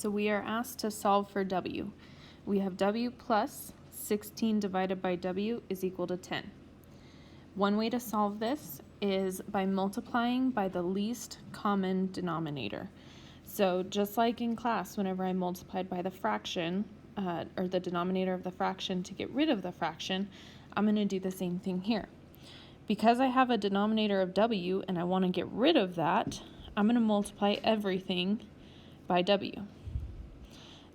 So we are asked to solve for w. We have w plus 16 divided by w is equal to 10. One way to solve this is by multiplying by the least common denominator. So just like in class, whenever I multiplied by the fraction, or the denominator of the fraction to get rid of the fraction, I'm going to do the same thing here. Because I have a denominator of w and I want to get rid of that, I'm going to multiply everything by w.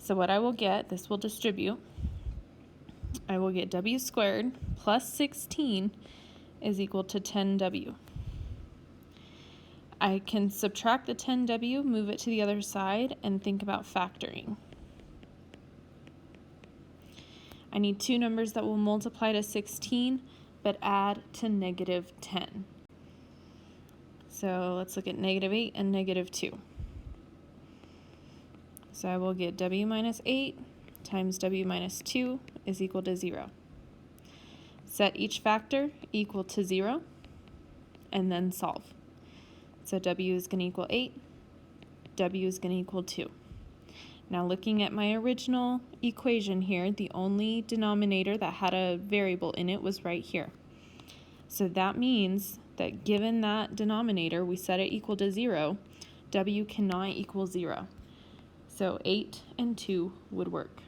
So what I will get, this will distribute. I will get w squared plus 16 is equal to 10w. I can subtract the 10w, move it to the other side, and think about factoring. I need two numbers that will multiply to 16, but add to negative 10. So let's look at negative 8 and negative 2. So I will get w minus 8 times w minus 2 is equal to 0. Set each factor equal to 0, and then solve. So w is going to equal 8, w is going to equal 2. Now looking at my original equation here, the only denominator that had a variable in it was right here. So that means that given that denominator, we set it equal to 0, w cannot equal 0. So 8 and 2 would work.